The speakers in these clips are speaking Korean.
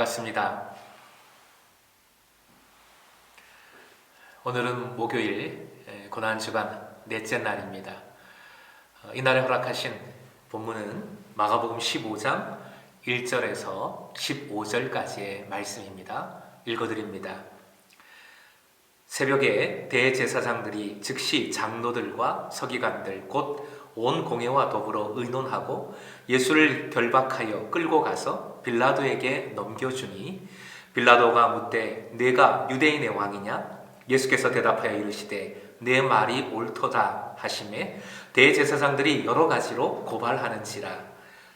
반갑습니다. 오늘은 목요일 고난주간 넷째 날입니다. 이날에 허락하신 본문은 마가복음 15장 1절에서 15절까지의 말씀입니다. 읽어드립니다. 새벽에 대제사장들이 즉시 장로들과 서기관들 곧 온 공회와 더불어 의논하고 예수를 결박하여 끌고 가서 빌라도에게 넘겨주니 빌라도가 묻되 내가 유대인의 왕이냐? 예수께서 대답하여 이르시되 내 말이 옳도다 하시매 대제사장들이 여러 가지로 고발하는지라.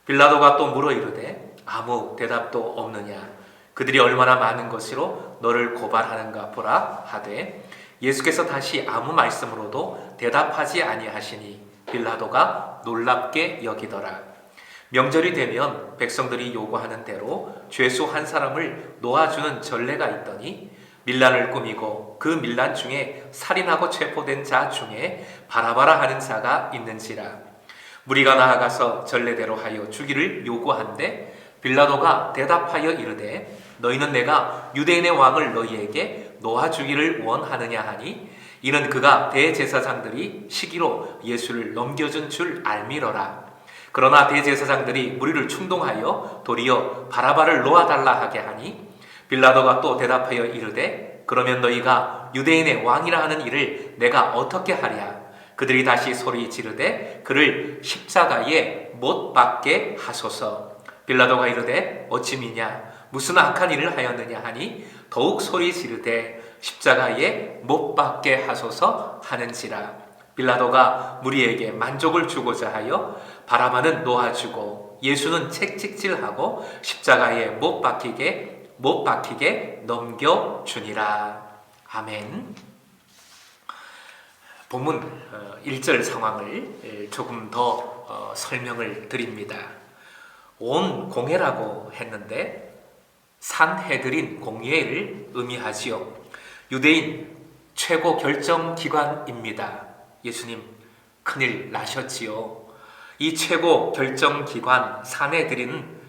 빌라도가 또 물어 이르되 아무 대답도 없느냐? 그들이 얼마나 많은 것으로 너를 고발하는가 보라 하되 예수께서 다시 아무 말씀으로도 대답하지 아니하시니 빌라도가 놀랍게 여기더라. 명절이 되면 백성들이 요구하는 대로 죄수 한 사람을 놓아주는 전례가 있더니 밀란을 꾸미고 그 밀란 중에 살인하고 체포된 자 중에 바라바라 하는 자가 있는지라. 무리가 나아가서 전례대로 하여 주기를 요구한데 빌라도가 대답하여 이르되 너희는 내가 유대인의 왕을 너희에게 놓아주기를 원하느냐 하니 이는 그가 대제사장들이 시기로 예수를 넘겨준 줄 알미러라. 그러나 대제사장들이 무리를 충동하여 도리어 바라바를 놓아달라 하게 하니 빌라도가 또 대답하여 이르되 그러면 너희가 유대인의 왕이라 하는 이를 내가 어떻게 하랴? 그들이 다시 소리 지르되 그를 십자가에 못 박게 하소서. 빌라도가 이르되 어찌 미냐? 무슨 악한 일을 하였느냐 하니 더욱 소리 지르되 십자가에 못 박게 하소서 하는지라. 빌라도가 무리에게 만족을 주고자 하여 바라바는 놓아주고 예수는 채찍질하고 십자가에 못 박히게 넘겨주니라. 아멘. 본문 1절 상황을 조금 더 설명을 드립니다. 온 공회라고 했는데 산헤드린 공회를 의미하지요. 유대인 최고 결정기관입니다. 예수님 큰일 나셨지요. 이 최고 결정기관 산헤드린은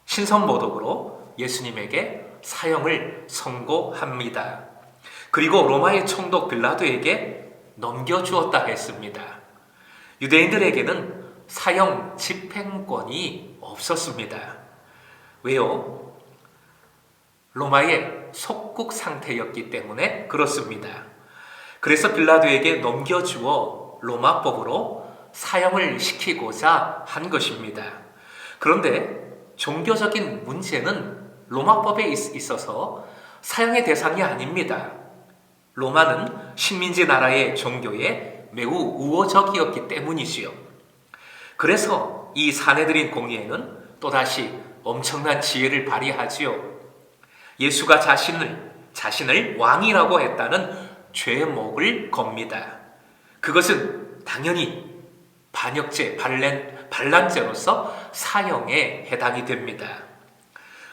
신선모독으로 예수님에게 사형을 선고합니다. 그리고 로마의 총독 빌라도에게 넘겨주었다 했습니다. 유대인들에게는 사형 집행권이 없었습니다. 왜요? 로마의 속국 상태였기 때문에 그렇습니다. 그래서 빌라도에게 넘겨주어 로마법으로 사형을 시키고자 한 것입니다. 그런데 종교적인 문제는 로마법에 있어서 사형의 대상이 아닙니다. 로마는 식민지 나라의 종교에 매우 우호적이었기 때문이지요. 그래서 이 산헤드린 공의회는 또다시 엄청난 지혜를 발휘하지요. 예수가 자신을 왕이라고 했다는 죄목을 겁니다. 그것은 당연히 반역죄, 반란죄로서 사형에 해당이 됩니다.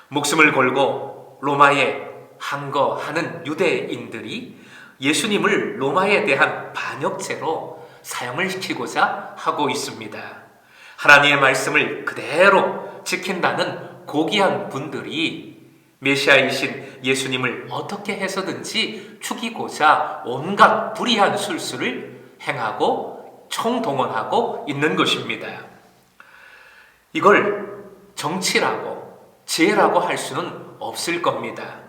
목숨을 걸고 로마에 항거하는 유대인들이 예수님을 로마에 대한 반역죄로 사형을 시키고자 하고 있습니다. 하나님의 말씀을 그대로 지킨다는 고귀한 분들이 메시아이신 예수님을 어떻게 해서든지 죽이고자 온갖 불의한 술수를 행하고 총동원하고 있는 것입니다. 이걸 정치라고 지혜라고 할 수는 없을 겁니다.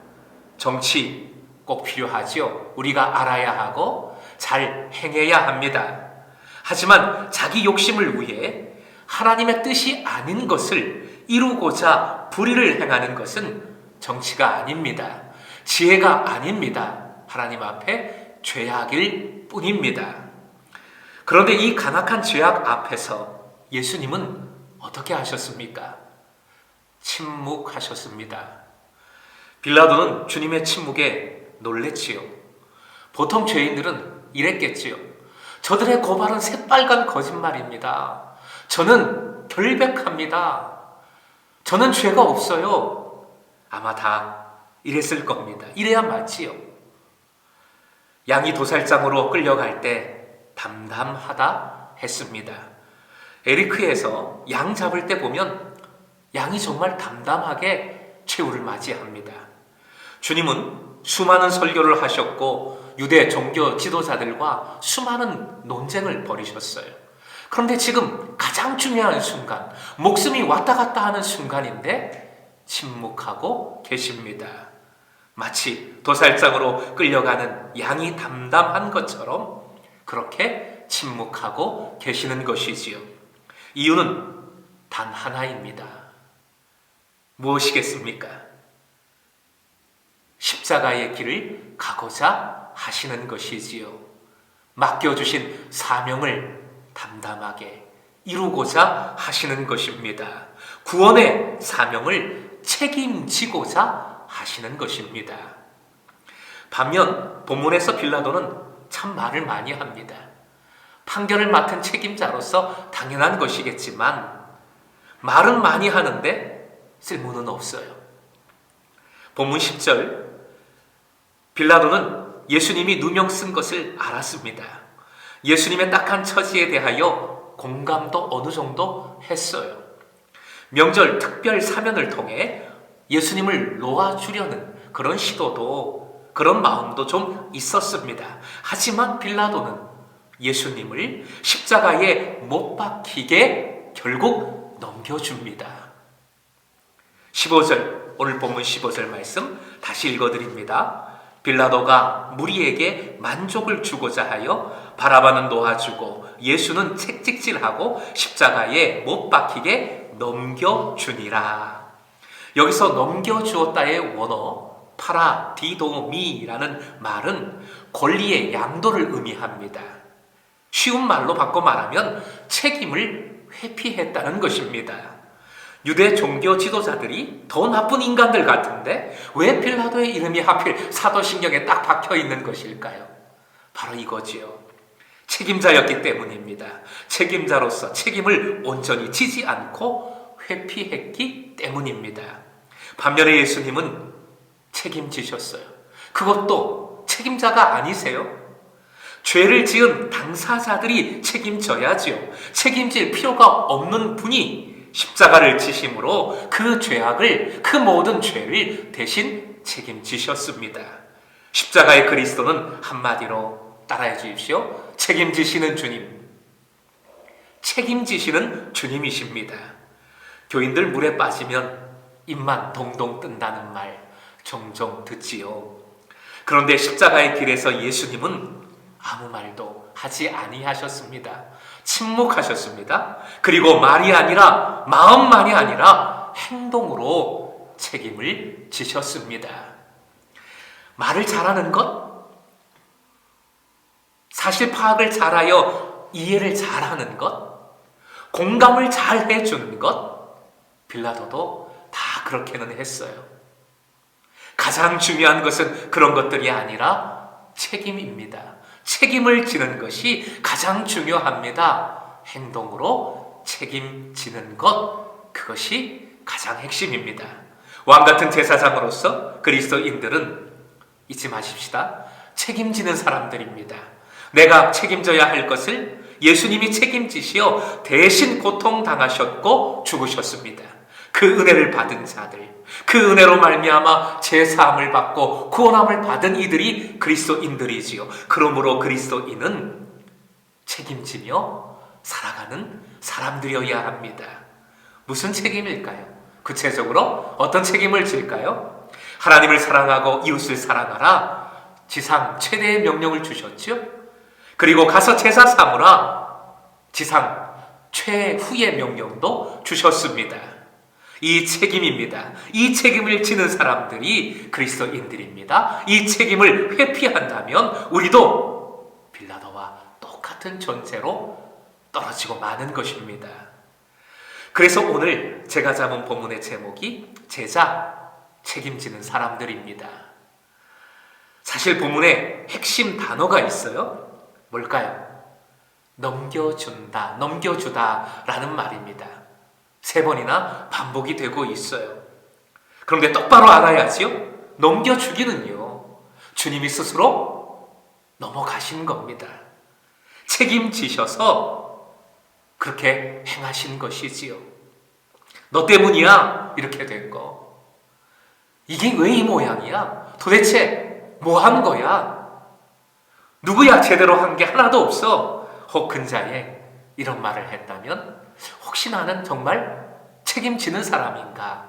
정치 꼭 필요하지요. 우리가 알아야 하고 잘 행해야 합니다. 하지만 자기 욕심을 위해 하나님의 뜻이 아닌 것을 이루고자 불의를 행하는 것은 정치가 아닙니다. 지혜가 아닙니다. 하나님 앞에 죄악일 뿐입니다. 그런데 이 간악한 죄악 앞에서 예수님은 어떻게 하셨습니까? 침묵하셨습니다. 빌라도는 주님의 침묵에 놀랬지요. 보통 죄인들은 이랬겠지요. 저들의 고발은 새빨간 거짓말입니다. 저는 결백합니다. 저는 죄가 없어요. 아마 다 이랬을 겁니다. 이래야 맞지요. 양이 도살장으로 끌려갈 때 담담하다 했습니다. 에리크에서 양 잡을 때 보면 양이 정말 담담하게 최후를 맞이합니다. 주님은 수많은 설교를 하셨고 유대 종교 지도자들과 수많은 논쟁을 벌이셨어요. 그런데 지금 가장 중요한 순간, 목숨이 왔다 갔다 하는 순간인데 침묵하고 계십니다. 마치 도살장으로 끌려가는 양이 담담한 것처럼 그렇게 침묵하고 계시는 것이지요. 이유는 단 하나입니다. 무엇이겠습니까? 십자가의 길을 가고자 하시는 것이지요. 맡겨주신 사명을 담담하게 이루고자 하시는 것입니다. 구원의 사명을 책임지고자 하시는 것입니다. 반면 본문에서 빌라도는 참 말을 많이 합니다. 판결을 맡은 책임자로서 당연한 것이겠지만 말은 많이 하는데 쓸모는 없어요. 본문 10절, 빌라도는 예수님이 누명 쓴 것을 알았습니다. 예수님의 딱한 처지에 대하여 공감도 어느 정도 했어요. 명절 특별 사면을 통해 예수님을 놓아주려는 그런 시도도, 그런 마음도 좀 있었습니다. 하지만 빌라도는 예수님을 십자가에 못 박히게 결국 넘겨줍니다. 15절, 오늘 본문 15절 말씀 다시 읽어드립니다. 빌라도가 무리에게 만족을 주고자 하여 바라바는 놓아주고 예수는 책찍질하고 십자가에 못 박히게 넘겨주니라. 여기서 넘겨주었다의 원어 파라디도미라는 말은 권리의 양도를 의미합니다. 쉬운 말로 바꿔 말하면 책임을 회피했다는 것입니다. 유대 종교 지도자들이 더 나쁜 인간들 같은데 왜 빌라도의 이름이 하필 사도신경에 딱 박혀 있는 것일까요? 바로 이거지요. 책임자였기 때문입니다. 책임자로서 책임을 온전히 지지 않고 회피했기 때문입니다. 반면에 예수님은 책임지셨어요. 그것도 책임자가 아니세요. 죄를 지은 당사자들이 책임져야지요. 책임질 필요가 없는 분이 십자가를 지심으로 그 죄악을, 그 모든 죄를 대신 책임지셨습니다. 십자가의 그리스도는 한마디로 따라해 주십시오. 책임지시는 주님. 책임지시는 주님이십니다. 교인들 물에 빠지면 입만 동동 뜬다는 말 종종 듣지요. 그런데 십자가의 길에서 예수님은 아무 말도 하지 아니하셨습니다. 침묵하셨습니다. 그리고 말이 아니라, 마음만이 아니라 행동으로 책임을 지셨습니다. 말을 잘하는 것, 사실 파악을 잘하여 이해를 잘하는 것, 공감을 잘 해주는 것, 빌라도도 다 그렇게는 했어요. 가장 중요한 것은 그런 것들이 아니라 책임입니다. 책임을 지는 것이 가장 중요합니다. 행동으로 책임지는 것, 그것이 가장 핵심입니다. 왕같은 제사장으로서 그리스도인들은 잊지 마십시다. 책임지는 사람들입니다. 내가 책임져야 할 것을 예수님이 책임지시어 대신 고통당하셨고 죽으셨습니다. 그 은혜를 받은 자들, 그 은혜로 말미암아 제사함을 받고 구원함을 받은 이들이 그리스도인들이지요. 그러므로 그리스도인은 책임지며 살아가는 사람들이어야 합니다. 무슨 책임일까요? 구체적으로 어떤 책임을 질까요? 하나님을 사랑하고 이웃을 사랑하라. 지상 최대의 명령을 주셨죠. 그리고 가서 제사 삼으라. 지상 최후의 명령도 주셨습니다. 이 책임입니다. 이 책임을 지는 사람들이 그리스도인들입니다. 이 책임을 회피한다면 우리도 빌라도와 똑같은 존재로 떨어지고 마는 것입니다. 그래서 오늘 제가 잡은 본문의 제목이 제자, 책임지는 사람들입니다. 사실 본문에 핵심 단어가 있어요. 뭘까요? 넘겨준다, 넘겨주다 라는 말입니다. 3번이나 반복이 되고 있어요. 그런데 똑바로 알아야지요. 넘겨주기는요, 주님이 스스로 넘어가신 겁니다. 책임지셔서 그렇게 행하신 것이지요. 너 때문이야 이렇게 된 거. 이게 왜 이 모양이야? 도대체 뭐 한 거야? 누구야 제대로 한 게 하나도 없어? 혹 근자에 이런 말을 했다면 혹시 나는 정말 책임지는 사람인가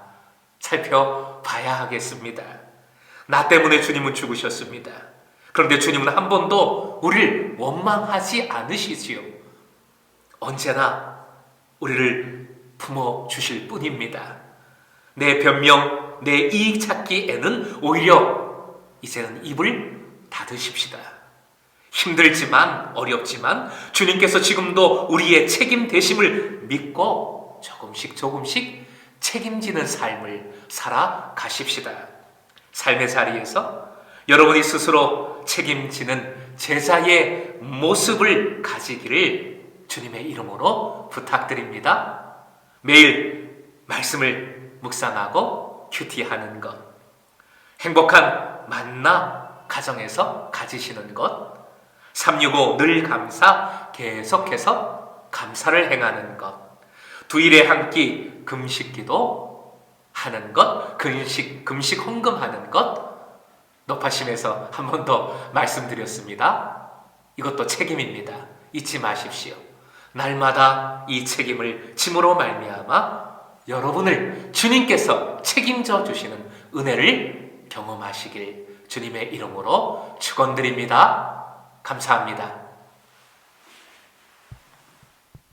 살펴봐야 하겠습니다. 나 때문에 주님은 죽으셨습니다. 그런데 주님은 한 번도 우리를 원망하지 않으시지요. 언제나 우리를 품어주실 뿐입니다. 내 변명, 내 이익 찾기에는 오히려 이제는 입을 닫으십시다. 힘들지만 어렵지만 주님께서 지금도 우리의 책임 되심을 믿고 조금씩 책임지는 삶을 살아가십시다. 삶의 자리에서 여러분이 스스로 책임지는 제자의 모습을 가지기를 주님의 이름으로 부탁드립니다. 매일 말씀을 묵상하고 큐티하는 것, 행복한 만나 가정에서 가지시는 것, 365 늘 감사 계속해서 감사를 행하는 것, 두일에 한 끼 금식기도 하는 것, 금식 헌금하는 것, 높아심에서 한 번 더 말씀드렸습니다. 이것도 책임입니다. 잊지 마십시오. 날마다 이 책임을 짐으로 말미암아 여러분을 주님께서 책임져 주시는 은혜를 경험하시길 주님의 이름으로 축원드립니다. 감사합니다.